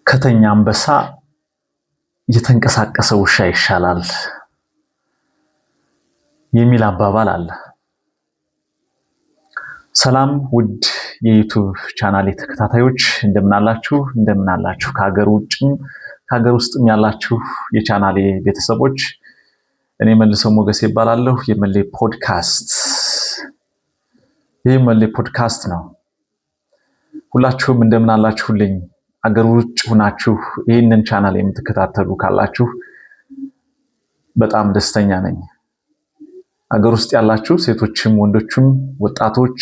ከተኛ አንበሳ የተንቀሳቀሰ ውሻ ይሻላል የሚል አባባል አለ። ሰላም ውድ የዩቲዩብ ቻናሌ ተከታታዮች እንደምን አላችሁ? ከሀገር ውጭም ከሀገር ውስጥም ያላችሁ የቻናሌ ቤተሰቦች እኔ መልሰው ሞገስ ይባላለሁ። የመሌ ፖድካስት ነው። ሁላችሁም እንደምን አላችሁልኝ? አገር ውጭ ሆናችሁ ይህንን ቻናል የምትከታተሉ ካላችሁ በጣም ደስተኛ ነኝ። አገር ውስጥ ያላችሁ ሴቶችም ወንዶችም ወጣቶች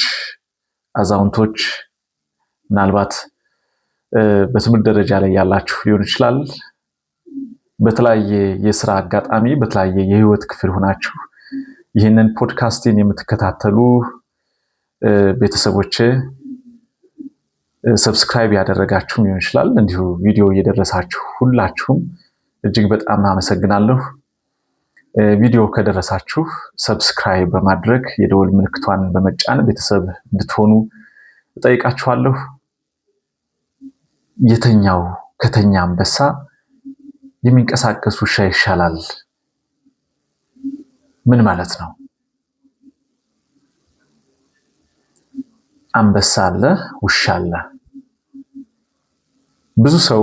አዛውንቶች ምናልባት በትምህርት ደረጃ ላይ ያላችሁ ሊሆን ይችላል። በተለያየ የስራ አጋጣሚ በተለያየ የህይወት ክፍል ሆናችሁ ይህንን ፖድካስቲን የምትከታተሉ ቤተሰቦች ሰብስክራይብ ያደረጋችሁ ሊሆን ይችላል። እንዲሁ ቪዲዮ እየደረሳችሁ ሁላችሁም እጅግ በጣም አመሰግናለሁ። ቪዲዮ ከደረሳችሁ ሰብስክራይብ በማድረግ የደወል ምልክቷን በመጫን ቤተሰብ እንድትሆኑ እጠይቃችኋለሁ። ከተኛ አንበሳ የሚንቀሳቀስ ውሻ ይሻላል ምን ማለት ነው? አንበሳ አለ፣ ውሻ አለ። ብዙ ሰው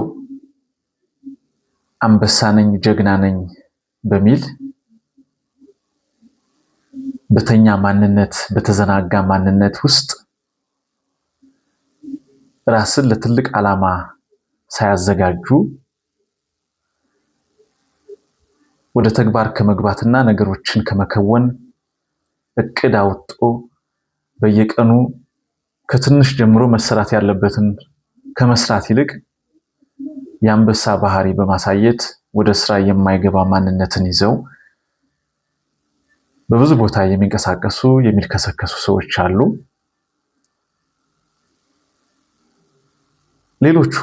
አንበሳ ነኝ ጀግና ነኝ በሚል በተኛ ማንነት በተዘናጋ ማንነት ውስጥ ራስን ለትልቅ ዓላማ ሳያዘጋጁ ወደ ተግባር ከመግባትና ነገሮችን ከመከወን እቅድ አውጥቶ በየቀኑ ከትንሽ ጀምሮ መሰራት ያለበትን ከመስራት ይልቅ የአንበሳ ባህሪ በማሳየት ወደ ስራ የማይገባ ማንነትን ይዘው በብዙ ቦታ የሚንቀሳቀሱ የሚልከሰከሱ ሰዎች አሉ። ሌሎቹ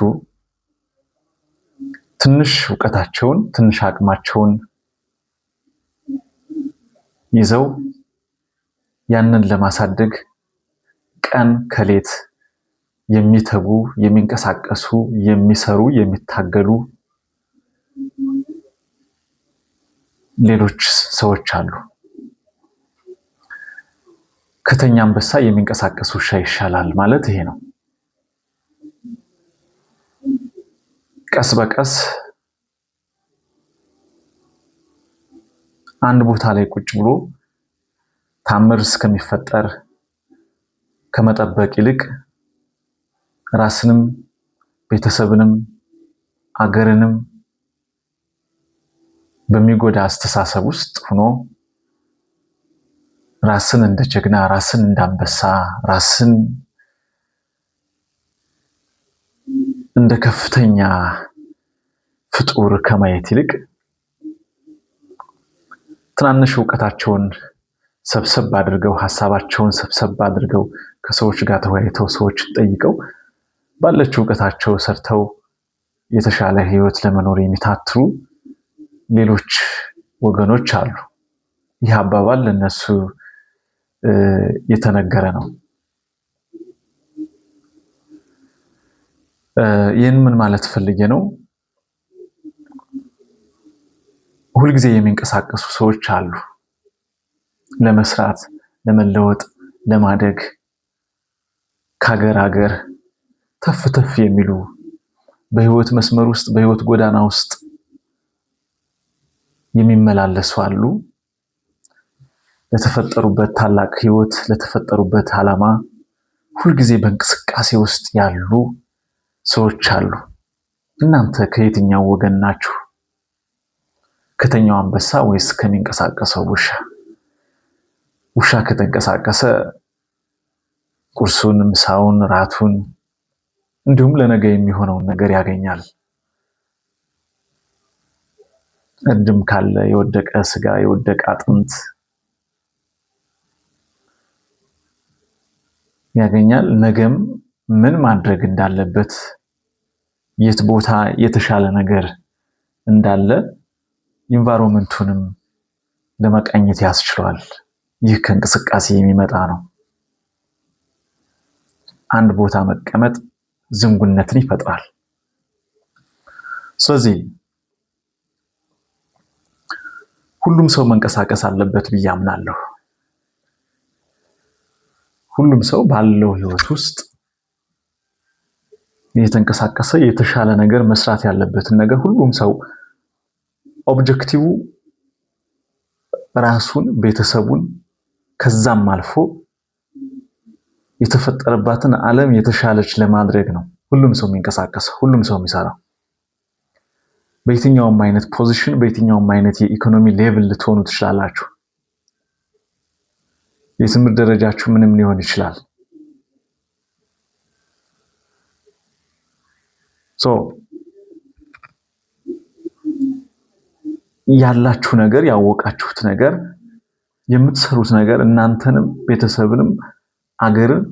ትንሽ ዕውቀታቸውን ትንሽ አቅማቸውን ይዘው ያንን ለማሳደግ ቀን ከሌት የሚተጉ የሚንቀሳቀሱ የሚሰሩ የሚታገሉ ሌሎች ሰዎች አሉ። ከተኛ አንበሳ የሚንቀሳቀስ ውሻ ይሻላል ማለት ይሄ ነው። ቀስ በቀስ አንድ ቦታ ላይ ቁጭ ብሎ ታምር እስከሚፈጠር ከመጠበቅ ይልቅ ራስንም ቤተሰብንም አገርንም በሚጎዳ አስተሳሰብ ውስጥ ሆኖ ራስን እንደ ጀግና ራስን እንደ አንበሳ ራስን እንደ ከፍተኛ ፍጡር ከማየት ይልቅ ትናንሽ ዕውቀታቸውን ሰብሰብ አድርገው ሐሳባቸውን ሰብሰብ አድርገው ከሰዎች ጋር ተወያይተው ሰዎችን ጠይቀው ባለችው ዕውቀታቸው ሰርተው የተሻለ ህይወት ለመኖር የሚታትሩ ሌሎች ወገኖች አሉ። ይህ አባባል ለነሱ የተነገረ ነው። ይህን ምን ማለት ፈልጌ ነው? ሁልጊዜ የሚንቀሳቀሱ ሰዎች አሉ። ለመስራት፣ ለመለወጥ፣ ለማደግ ከሀገር ተፍ ተፍ የሚሉ በህይወት መስመር ውስጥ በህይወት ጎዳና ውስጥ የሚመላለሱ አሉ። ለተፈጠሩበት ታላቅ ህይወት ለተፈጠሩበት ዓላማ ሁልጊዜ በእንቅስቃሴ ውስጥ ያሉ ሰዎች አሉ። እናንተ ከየትኛው ወገን ናችሁ? ከተኛው አንበሳ ወይስ ከሚንቀሳቀሰው ውሻ? ውሻ ከተንቀሳቀሰ ቁርሱን፣ ምሳውን፣ ራቱን እንዲሁም ለነገ የሚሆነውን ነገር ያገኛል። እድም ካለ የወደቀ ስጋ የወደቀ አጥንት ያገኛል። ነገም ምን ማድረግ እንዳለበት የት ቦታ የተሻለ ነገር እንዳለ ኢንቫይሮመንቱንም ለመቃኘት ያስችላል። ይህ ከእንቅስቃሴ የሚመጣ ነው። አንድ ቦታ መቀመጥ ዝንጉነትን ይፈጥራል። ስለዚህ ሁሉም ሰው መንቀሳቀስ አለበት ብዬ አምናለሁ። ሁሉም ሰው ባለው ህይወት ውስጥ እየተንቀሳቀሰ የተሻለ ነገር መስራት ያለበትን ነገር ሁሉም ሰው ኦብጀክቲቭ ራሱን፣ ቤተሰቡን ከዛም አልፎ የተፈጠረባትን ዓለም የተሻለች ለማድረግ ነው ሁሉም ሰው የሚንቀሳቀሰው፣ ሁሉም ሰው የሚሰራው። በየትኛውም አይነት ፖዚሽን፣ በየትኛውም አይነት የኢኮኖሚ ሌቭል ልትሆኑ ትችላላችሁ። የትምህርት ደረጃችሁ ምንም ሊሆን ይችላል። ያላችሁ ነገር፣ ያወቃችሁት ነገር፣ የምትሰሩት ነገር እናንተንም ቤተሰብንም አገርን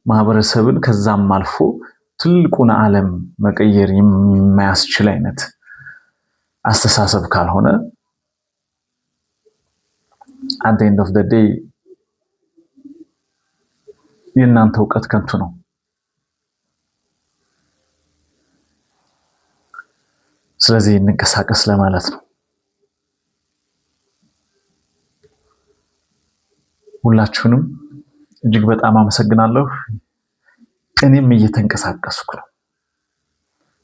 ማህበረሰብን ከዛም አልፎ ትልቁን ዓለም መቀየር የማያስችል አይነት አስተሳሰብ ካልሆነ at the end of the day የእናንተ እውቀት ከንቱ ነው። ስለዚህ እንንቀሳቀስ ለማለት ነው። ሁላችሁንም እጅግ በጣም አመሰግናለሁ። እኔም እየተንቀሳቀስኩ ነው።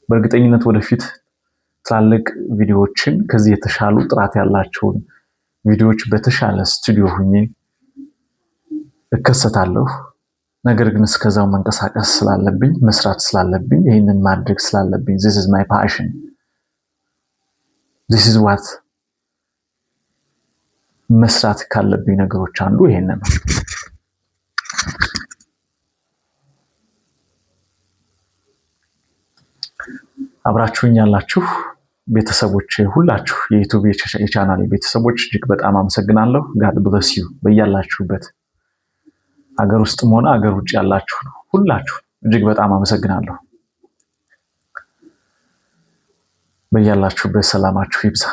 በእርግጠኝነት ወደፊት ትላልቅ ቪዲዮዎችን ከዚህ የተሻሉ ጥራት ያላቸውን ቪዲዮዎች በተሻለ ስቱዲዮ ሆኜ እከሰታለሁ። ነገር ግን እስከዛው መንቀሳቀስ ስላለብኝ፣ መስራት ስላለብኝ፣ ይህንን ማድረግ ስላለብኝ this is my passion. this is what መስራት ካለብኝ ነገሮች አንዱ ይሄንን ነው። አብራችሁኝ ያላችሁ ቤተሰቦች ሁላችሁ የዩቲዩብ የቻናሌ ቤተሰቦች እጅግ በጣም አመሰግናለሁ። ጋድ ብለስ ዩ። በያላችሁበት አገር ውስጥም ሆነ አገር ውጭ ያላችሁ ሁላችሁ እጅግ በጣም አመሰግናለሁ። በያላችሁበት ሰላማችሁ ይብዛ።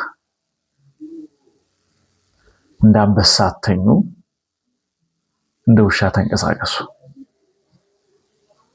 እንደ አንበሳ አትተኙ፣ እንደ ውሻ ተንቀሳቀሱ።